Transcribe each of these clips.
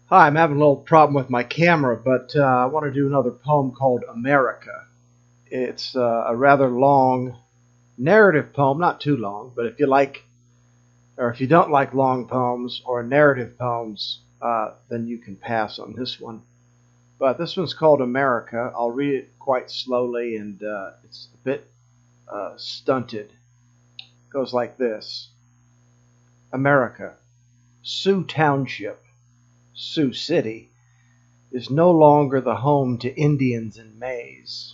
Hi, I'm having a little problem with my camera, but I want to do another poem called America. It's a rather long narrative poem, not too long, but if you like, or if you don't like long poems or narrative poems, then you can pass on this one. But this one's called America. I'll read it quite slowly, and it's a bit stunted. It goes like this: America, Sioux Township, Sioux City, is no longer the home to Indians and maize.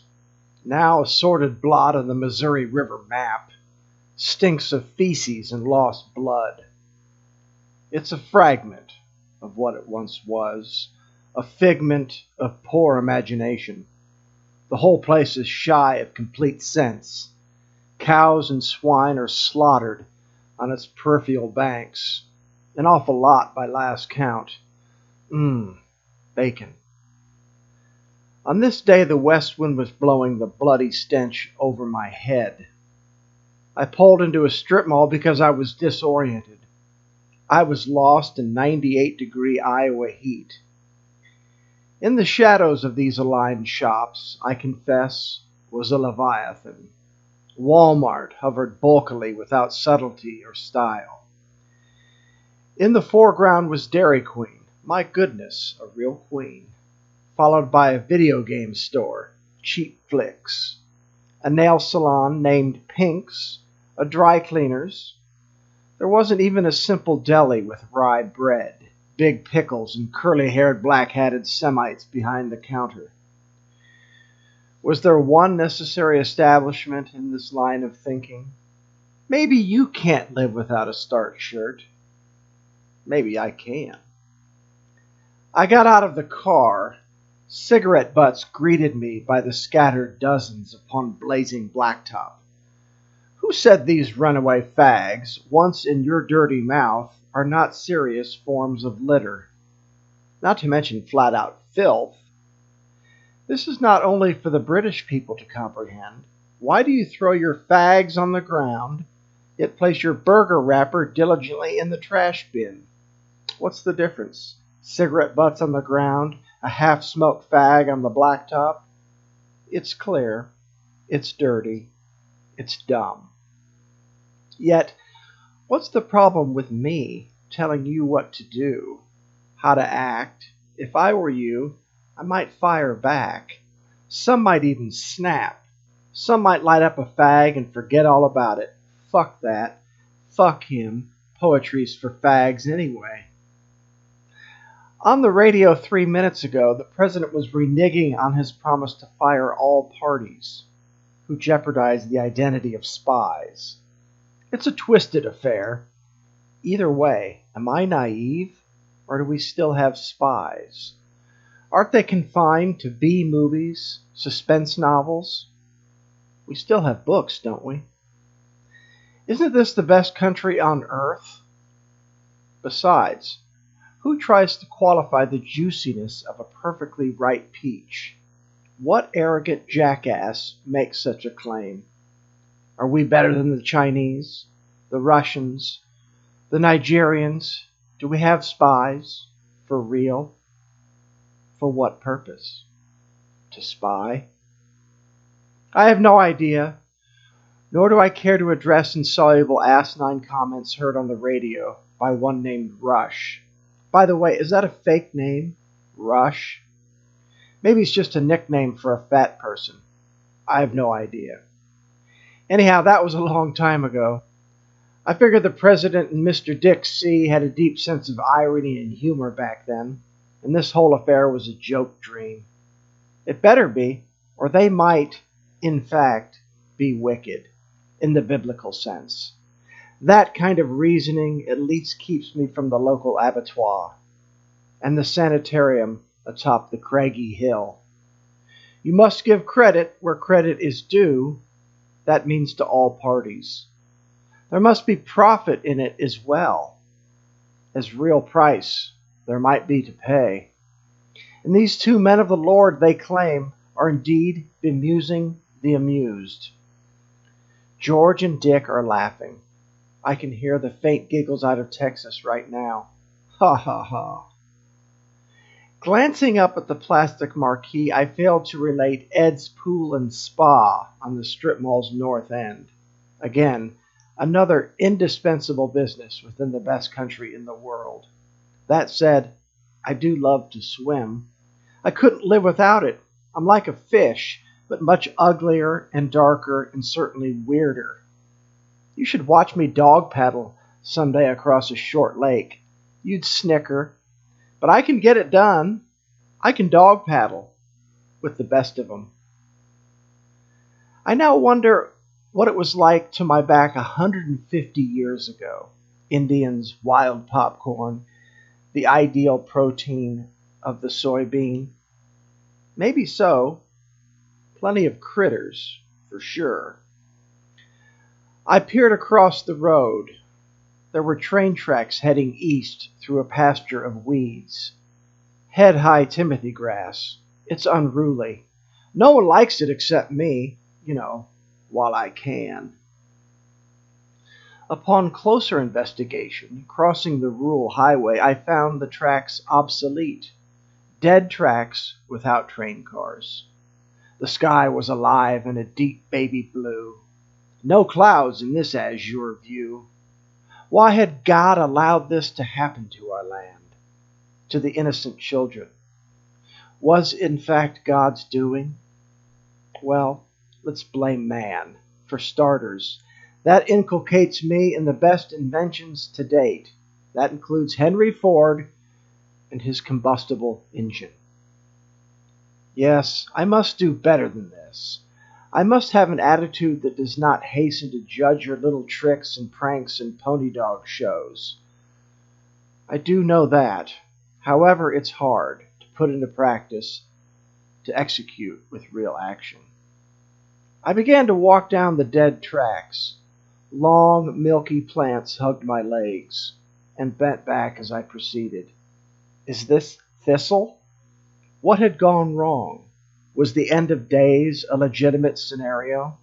Now a sordid blot on the Missouri River map, stinks of feces and lost blood. It's a fragment of what it once was, a figment of poor imagination. The whole place is shy of complete sense. Cows and swine are slaughtered on its peripheral banks. An awful lot by last count. Bacon. On this day the west wind was blowing the bloody stench over my head. I pulled into a strip mall because I was disoriented. I was lost in 98-degree Iowa heat. In the shadows of these aligned shops, I confess, was a Leviathan. Walmart hovered bulkily without subtlety or style. In the foreground was Dairy Queen. My goodness, a real queen. Followed by a video game store, Cheap Flicks, a nail salon named Pink's, a dry cleaner's. There wasn't even a simple deli with rye bread, big pickles, and curly-haired, black-hatted Semites behind the counter. Was there one necessary establishment in this line of thinking? Maybe you can't live without a starched shirt. Maybe I can. I got out of the car. Cigarette butts greeted me by the scattered dozens upon blazing blacktop. Who said these runaway fags, once in your dirty mouth, are not serious forms of litter? Not to mention flat-out filth. This is not only for the British people to comprehend. Why do you throw your fags on the ground, yet place your burger wrapper diligently in the trash bin? What's the difference? Cigarette butts on the ground, a half-smoked fag on the blacktop? It's clear. It's dirty. It's dumb. Yet, what's the problem with me telling you what to do, how to act? If I were you, I might fire back. Some might even snap. Some might light up a fag and forget all about it. Fuck that. Fuck him. Poetry's for fags anyway. On the radio 3 minutes ago, the president was reneging on his promise to fire all parties who jeopardize the identity of spies. It's a twisted affair. Either way, am I naive, or do we still have spies? Aren't they confined to B movies, suspense novels? We still have books, don't we? Isn't this the best country on earth? Besides, who tries to qualify the juiciness of a perfectly ripe peach? What arrogant jackass makes such a claim? Are we better than the Chinese, the Russians, the Nigerians? Do we have spies? For real? For what purpose? To spy? I have no idea, nor do I care to address insoluble asinine comments heard on the radio by one named Rush. By the way, is that a fake name? Rush? Maybe it's just a nickname for a fat person. I have no idea. Anyhow, that was a long time ago. I figured the president and Mr. Dick C. had a deep sense of irony and humor back then, and this whole affair was a joke dream. It better be, or they might, in fact, be wicked, in the biblical sense. That kind of reasoning at least keeps me from the local abattoir and the sanitarium atop the craggy hill. You must give credit where credit is due. That means to all parties. There must be profit in it as well as real price there might be to pay. And these two men of the Lord, they claim, are indeed bemusing the amused. George and Dick are laughing. I can hear the faint giggles out of Texas right now. Ha ha ha. Glancing up at the plastic marquee, I failed to relate Ed's Pool and Spa on the strip mall's north end. Again, another indispensable business within the best country in the world. That said, I do love to swim. I couldn't live without it. I'm like a fish, but much uglier and darker and certainly weirder. You should watch me dog paddle someday across a short lake. You'd snicker, but I can get it done. I can dog paddle with the best of them. I now wonder what it was like to my back 150 years ago. Indians, wild popcorn, the ideal protein of the soybean. Maybe so. Plenty of critters, for sure. I peered across the road. There were train tracks heading east through a pasture of weeds. Head-high timothy grass. It's unruly. No one likes it except me, while I can. Upon closer investigation, crossing the rural highway, I found the tracks obsolete. Dead tracks without train cars. The sky was alive in a deep baby blue. No clouds in this azure view. Why had God allowed this to happen to our land, to the innocent children? Was in fact God's doing? Well, let's blame man. For starters, that inculcates me in the best inventions to date. That includes Henry Ford and his combustible engine. Yes, I must do better than this. I must have an attitude that does not hasten to judge your little tricks and pranks and pony dog shows. I do know that. However, it's hard to put into practice, to execute with real action. I began to walk down the dead tracks. Long, milky plants hugged my legs and bent back as I proceeded. Is this thistle? What had gone wrong? Was the end of days a legitimate scenario?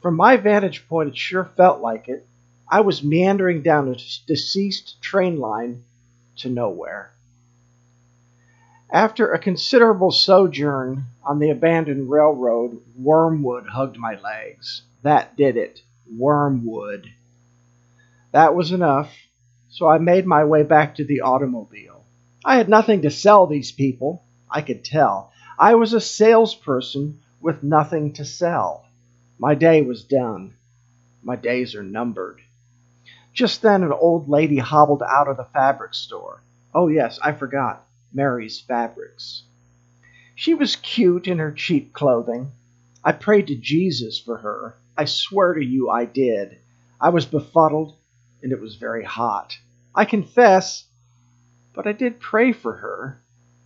From my vantage point, it sure felt like it. I was meandering down a deceased train line to nowhere. After a considerable sojourn on the abandoned railroad, wormwood hugged my legs. That did it. Wormwood. That was enough, so I made my way back to the automobile. I had nothing to sell these people. I could tell. I was a salesperson with nothing to sell. My day was done. My days are numbered. Just then an old lady hobbled out of the fabric store. Oh yes, I forgot. Mary's Fabrics. She was cute in her cheap clothing. I prayed to Jesus for her. I swear to you I did. I was befuddled, and it was very hot. I confess, but I did pray for her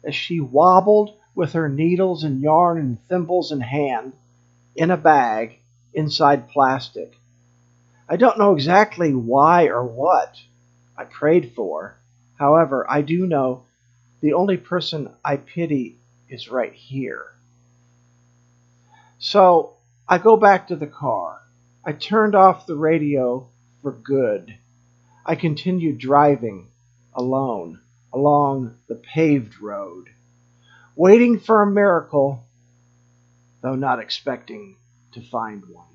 as she wobbled with her needles and yarn and thimbles in hand, in a bag, inside plastic. I don't know exactly why or what I prayed for. However, I do know the only person I pity is right here. So I go back to the car. I turned off the radio for good. I continued driving alone along the paved road, waiting for a miracle, though not expecting to find one.